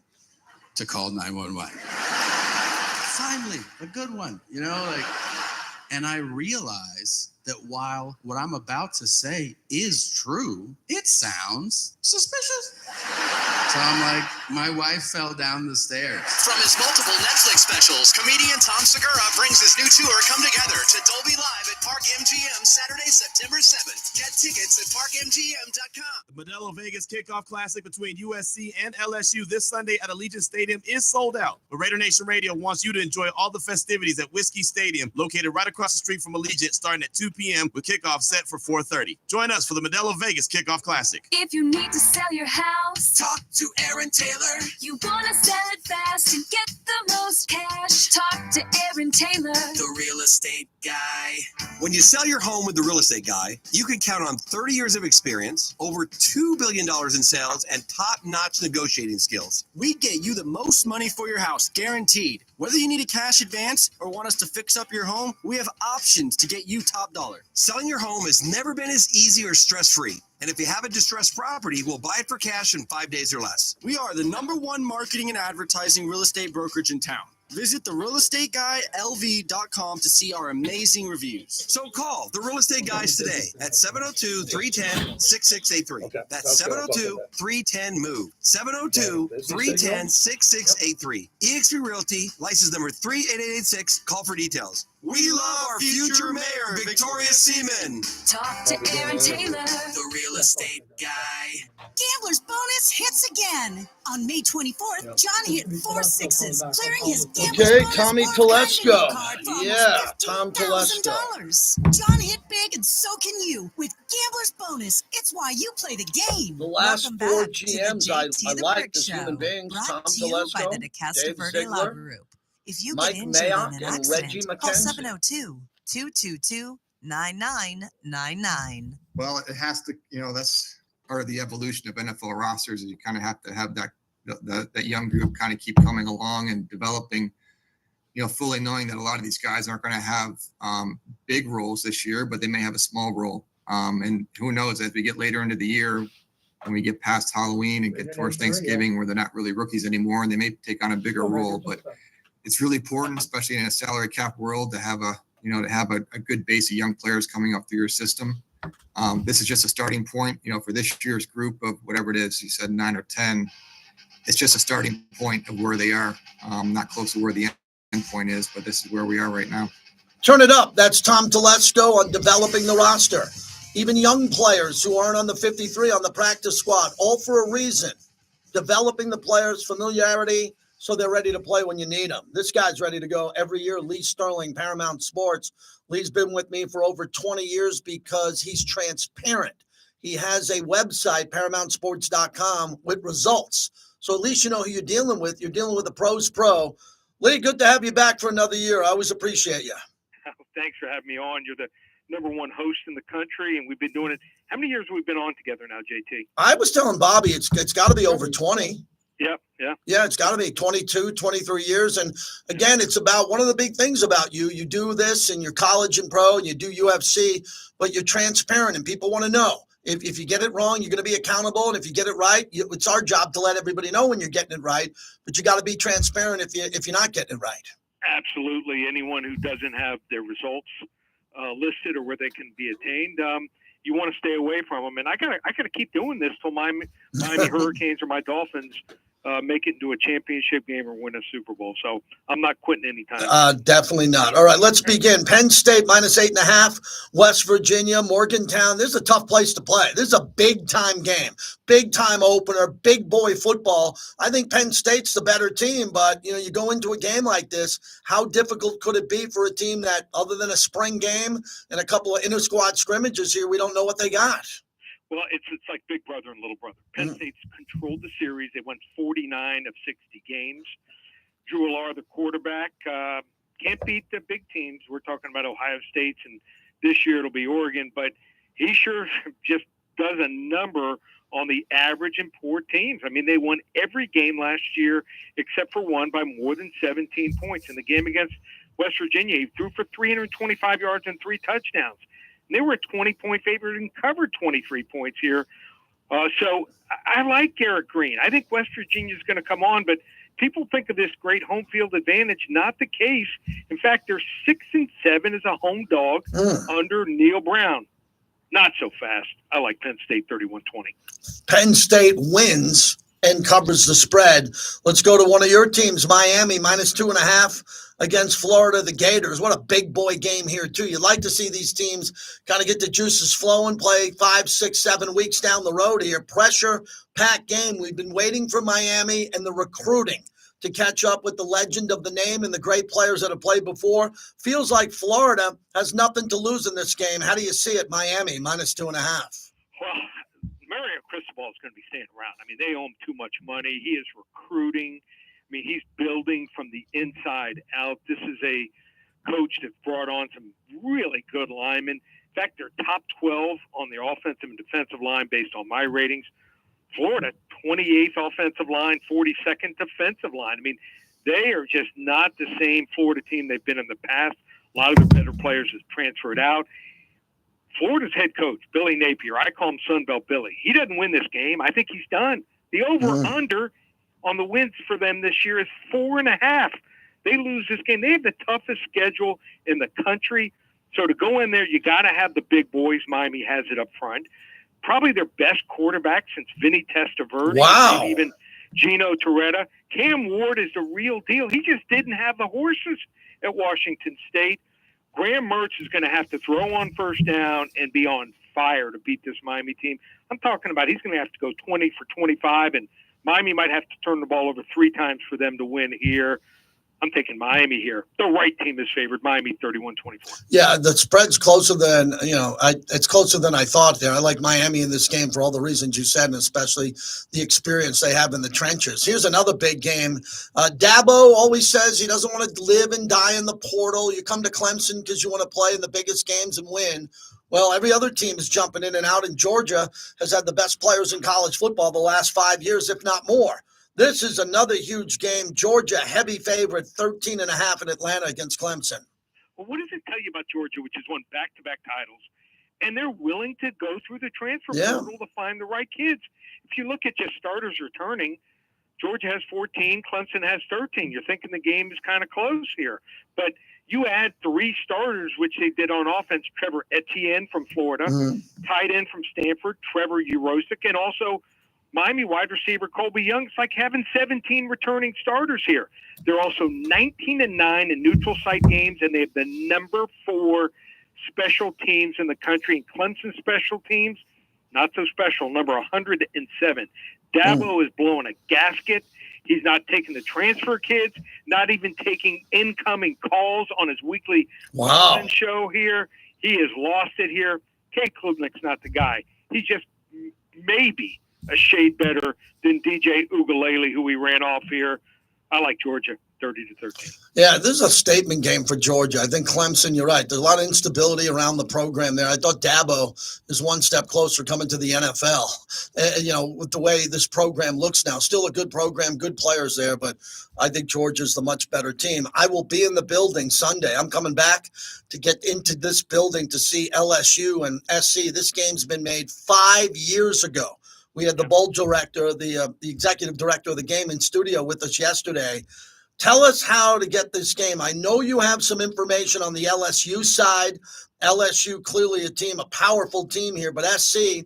to call 911. Finally, a good one, and I realize that while what I'm about to say is true, it sounds suspicious. So I'm like, my wife fell down the stairs. From his multiple Netflix specials, comedian Tom Segura brings his new tour, Come Together, to Dolby Live at Park MGM Saturday, September 7th. Get tickets at parkmgm.com. The Modelo Vegas Kickoff Classic between USC and LSU this Sunday at Allegiant Stadium is sold out. But Raider Nation Radio wants you to enjoy all the festivities at Whiskey Stadium, located right across the street from Allegiant, starting at 2 p.m. with kickoff set for 4:30. Join us for the Modelo Vegas Kickoff Classic. If you need to sell your house, talk to Aaron Taylor. You want to sell it fast and get the most cash. Talk to Aaron Taylor, the real estate guy. When you sell your home with the real estate guy, you can count on 30 years of experience, over $2 billion in sales, and top-notch negotiating skills. We get you the most money for your house, guaranteed. Whether you need a cash advance or want us to fix up your home, we have options to get you top dollar. Selling your home has never been as easy or stress-free. And if you have a distressed property, we'll buy it for cash in 5 days or less. We are the #1 marketing and advertising real estate brokerage in town. Visit therealestateguyLV.com to see our amazing reviews. So call the Real Estate Guys today at 702-310-6683. That's 702-310-MOVE. 702-310-6683. eXp Realty, license number 38886. Call for details. We love our future mayor, Victoria Seaman. talk to Aaron Taylor, The real estate guy. Gambler's bonus hits again. On May 24th, John hit 4 sixes, clearing his gambler's Okay, bonus Tommy or Telesco. card for Yeah, almost Tom Telesco. $15,000. John hit big and so can you. With Gambler's bonus, it's why you play the game. The last Welcome 4 back to the GMs I JT the like Brick as human Show, beings. brought Tom to you by Telesco, the DeCastro Dave Verde Law Ziegler, Group. If you Mike get injured in Mayock, an and accident, Reggie call McKenzie. 702-222-9999. Well, it has to, that's part of the evolution of NFL rosters. Is you kind of have to have that young group kind of keep coming along and developing, fully knowing that a lot of these guys aren't going to have big roles this year, but they may have a small role. And who knows, as we get later into the year, when we get past Halloween and get towards Thanksgiving, where they're not really rookies anymore, and they may take on a bigger role. But it's really important, especially in a salary cap world, to have a good base of young players coming up through your system. This is just a starting point, for this year's group of whatever it is. You said 9 or 10. It's just a starting point of where they are. Not close to where the end point is, but this is where we are right now. Turn it up. That's Tom Telesco on developing the roster. Even young players who aren't on the 53, on the practice squad, all for a reason. Developing the players, familiarity, so they're ready to play when you need them. This guy's ready to go every year. Lee Sterling, Paramount Sports. Lee's been with me for over 20 years because he's transparent. He has a website, ParamountSports.com, with results. So at least you know who you're dealing with. You're dealing with a pro's pro. Lee, good to have you back for another year. I always appreciate you. Thanks for having me on. You're the #1 host in the country, and we've been doing it. How many years have we been on together now, JT? I was telling Bobby it's got to be over 20. Yep, yeah. Yeah, it's got to be 22, 23 years. And again, it's about one of the big things about you. You do this in your college and pro, and you do UFC, but you're transparent, and people want to know. If you get it wrong, you're going to be accountable. And if you get it right, it's our job to let everybody know when you're getting it right. But you got to be transparent if you're not getting it right. Absolutely. Anyone who doesn't have their results listed or where they can be attained, you want to stay away from them. And I gotta keep doing this till Miami Hurricanes or my Dolphins make it into a championship game or win a Super Bowl. So I'm not quitting anytime. Definitely not. All right, let's begin. Penn State -8.5, West Virginia, Morgantown. This is a tough place to play. This is a big-time game, big-time opener, big boy football. I think Penn State's the better team, but, you go into a game like this, how difficult could it be for a team that, other than a spring game and a couple of inter-squad scrimmages here, we don't know what they got? Well, it's like big brother and little brother. Penn State's controlled the series. They won 49 of 60 games. Drew Allar, the quarterback, can't beat the big teams. We're talking about Ohio State's, and this year it'll be Oregon. But he sure just does a number on the average and poor teams. I mean, they won every game last year except for one by more than 17 points. In the game against West Virginia, he threw for 325 yards and 3 touchdowns. They were a 20-point favorite and covered 23 points here. So I like Garrett Green. I think West Virginia is going to come on, but people think of this great home field advantage. Not the case. In fact, they're 6-7 as a home dog under Neil Brown. Not so fast. I like Penn State 31-20. Penn State wins and covers the spread. Let's go to one of your teams, Miami, -2.5 against Florida, the Gators. What a big boy game here, too. You'd like to see these teams kind of get the juices flowing, play 5, 6, 7 weeks down the road here. Pressure-packed game. We've been waiting for Miami and the recruiting to catch up with the legend of the name and the great players that have played before. Feels like Florida has nothing to lose in this game. How do you see it, Miami, -2.5? Well, Mario Cristobal is going to be staying around. I mean, they owe him too much money. He is recruiting. I mean, he's building from the inside out. This is a coach that brought on some really good linemen. In fact, they're top 12 on the offensive and defensive line based on my ratings. Florida, 28th offensive line, 42nd defensive line. I mean, they are just not the same Florida team they've been in the past. A lot of their better players have transferred out. Florida's head coach, Billy Napier, I call him Sunbelt Billy. He doesn't win this game. I think he's done. The over-under on the wins for them this year is 4.5. They lose this game. They have the toughest schedule in the country. So to go in there, you got to have the big boys. Miami has it up front. Probably their best quarterback since Vinny Testaverde. Wow. And even Gino Torretta. Cam Ward is the real deal. He just didn't have the horses at Washington State. Graham Mertz is going to have to throw on first down and be on fire to beat this Miami team. I'm talking about he's going to have to go 20 for 25, and Miami might have to turn the ball over 3 times for them to win here. I'm taking Miami here. The right team is favored. Miami 31-24. Yeah, the spread's closer than, it's closer than I thought there. I like Miami in this game for all the reasons you said, and especially the experience they have in the trenches. Here's another big game. Dabo always says he doesn't want to live and die in the portal. You come to Clemson because you want to play in the biggest games and win. Well, every other team is jumping in and out, and Georgia has had the best players in college football the last 5 years, if not more. This is another huge game. Georgia, heavy favorite, 13.5 in Atlanta against Clemson. Well, what does it tell you about Georgia, which has won back-to-back titles, and they're willing to go through the transfer portal to find the right kids? If you look at just starters returning, Georgia has 14, Clemson has 13. You're thinking the game is kind of close here. But you add 3 starters, which they did on offense, Trevor Etienne from Florida, tight end from Stanford, Trevor Urosic, and also Miami wide receiver Colby Young. It's like having 17 returning starters here. They're also 19-9 in neutral site games, and they have the number 4 special teams in the country. And Clemson special teams, not so special, number 107. Dabo is blowing a gasket. He's not taking the transfer kids, not even taking incoming calls on his weekly show here. He has lost it here. Kay Klubnik's not the guy. He's just maybe a shade better than DJ Ugalele, who we ran off here. I like Georgia, 30-13. Yeah, this is a statement game for Georgia. I think Clemson, you're right. There's a lot of instability around the program there. I thought Dabo is one step closer coming to the NFL. With the way this program looks now. Still a good program, good players there, but I think Georgia's the much better team. I will be in the building Sunday. I'm coming back to get into this building to see LSU and SC. This game's been made 5 years ago. We had the bowl director, the executive director of the game in studio with us yesterday. Tell us how to get this game. I know you have some information on the LSU side. LSU, clearly a powerful team here, but SC,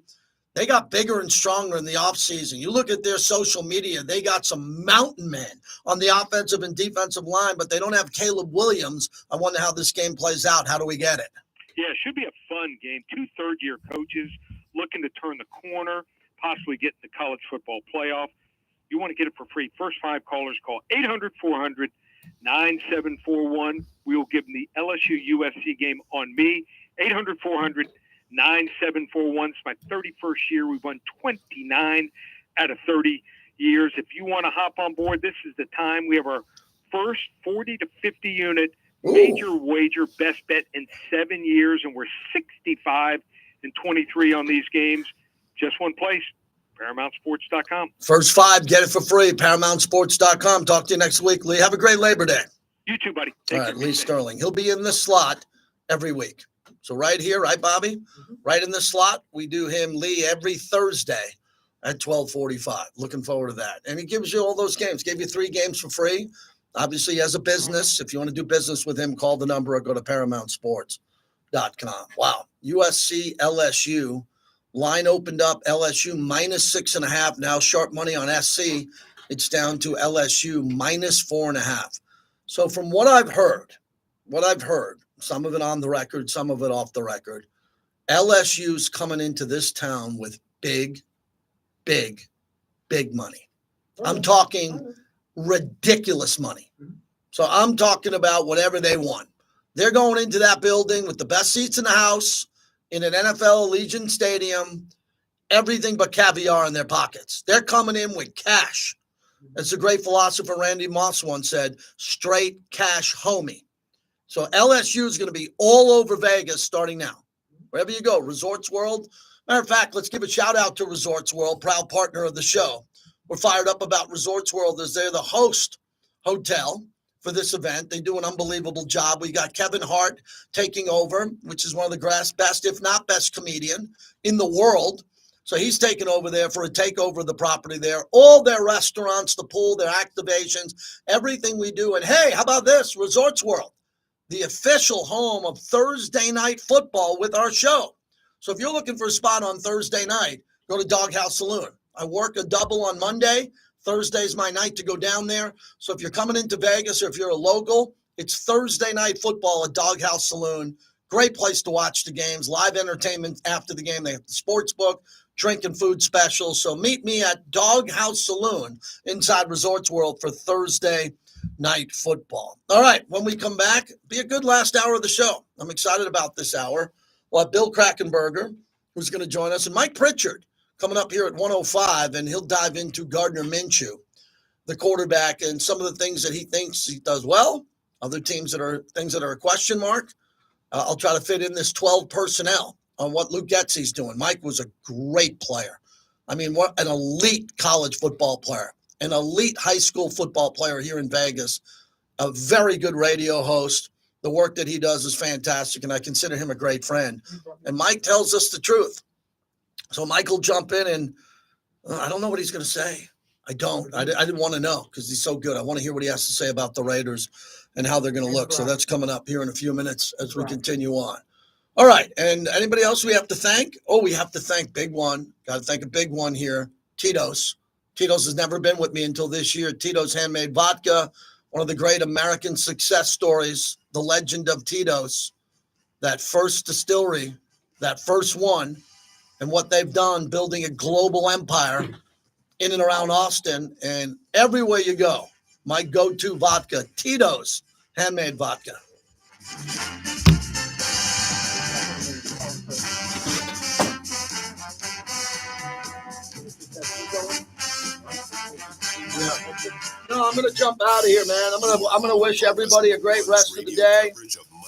they got bigger and stronger in the offseason. You look at their social media, they got some mountain men on the offensive and defensive line, but they don't have Caleb Williams. I wonder how this game plays out. How do we get it? Yeah, it should be a fun game. 2 third-year coaches looking to turn the corner, possibly get in the college football playoff. You want to get it for free. First 5 callers call 800-400-9741. We will give them the LSU-USC game on me. 800-400-9741. It's my 31st year. We've won 29 out of 30 years. If you want to hop on board, this is the time. We have our first 40 to 50 unit major wager best bet in 7 years, and we're 65 and 23 on these games. Just one place, ParamountSports.com. First 5, get it for free, ParamountSports.com. Talk to you next week, Lee. Have a great Labor Day. You too, buddy. All right, Lee Sterling. He'll be in the slot every week. So right here, right, Bobby? Mm-hmm. Right in the slot, we do him, Lee, every Thursday at 12:45. Looking forward to that. And he gives you all those games. Gave you 3 games for free. Obviously, he has a business. If you want to do business with him, call the number or go to ParamountSports.com. Wow. USC, LSU. Line opened up, LSU minus 6.5. Now sharp money on SC. It's down to LSU minus 4.5. So from what I've heard, some of it on the record, some of it off the record, LSU's coming into this town with big money. I'm talking ridiculous money. So I'm talking about whatever they want. They're going into that building with the best seats in the house, in an NFL Allegiant Stadium, everything but caviar in their pockets. They're coming in with cash. As the great philosopher Randy Moss once said, straight cash homie. So LSU is going to be all over Vegas starting now. Wherever you go, Resorts World. Matter of fact, let's give a shout out to Resorts World, proud partner of the show. We're fired up about Resorts World as they're the host hotel for this event. They do an unbelievable job. We got Kevin Hart taking over, which is one of the best, if not best, comedian in the world. So he's taking over there for a takeover of the property there. All their restaurants, the pool, their activations, everything we do. And hey, how about this? Resorts World, the official home of Thursday Night Football with our show. So if you're looking for a spot on Thursday night, go to Doghouse Saloon. I work a double on Monday. Thursday's my night to go down there. So if you're coming into Vegas or if you're a local, it's Thursday Night Football at Doghouse Saloon. Great place to watch the games, live entertainment after the game. They have the sports book, drink and food specials. So meet me at Doghouse Saloon inside Resorts World for Thursday Night Football. All right, when we come back, be a good last hour of the show. I'm excited about this hour. We'll have Bill Krakenberger, who's going to join us, and Mike Pritchard coming up here at 1:05, and he'll dive into Gardner Minshew, the quarterback, and some of the things that he thinks he does well, other things that are a question mark. I'll try to fit in this 12 personnel on what Luke Getsy's doing. Mike was a great player. I mean, what an elite college football player, an elite high school football player here in Vegas, a very good radio host. The work that he does is fantastic, and I consider him a great friend. And Mike tells us the truth. So Mike will jump in, and I don't know what he's going to say. I don't. I didn't want to know because he's so good. I want to hear what he has to say about the Raiders and how they're going to look. So that's coming up here in a few minutes as we continue on. All right, and anybody else we have to thank? Oh, we have to thank big one. Got to thank a big one here, Tito's. Tito's has never been with me until this year. Tito's Handmade Vodka, one of the great American success stories, the legend of Tito's, that first distillery, that first one, and what they've done building a global empire in and around Austin. And everywhere you go, my go-to vodka, Tito's Handmade Vodka. No, I'm gonna jump out of here, man. I'm gonna wish everybody a great rest of the day.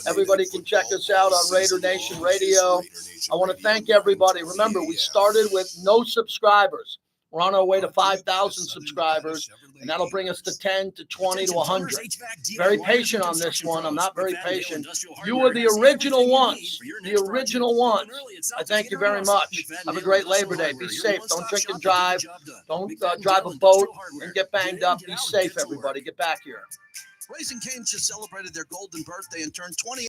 Everybody can check us out on Raider Nation Radio. I want to thank everybody. Remember, we started with no subscribers. We're on our way to 5,000 subscribers, and that'll bring us to 10 to 20 to 100. Very patient on this one. I'm not very patient. You were the original ones. The original ones. I thank you very much. Have a great Labor Day. Be safe. Don't drink and drive. Don't drive a boat and get banged up. Be safe, everybody. Get back here. Raising Cane's just celebrated their golden birthday and turned 20.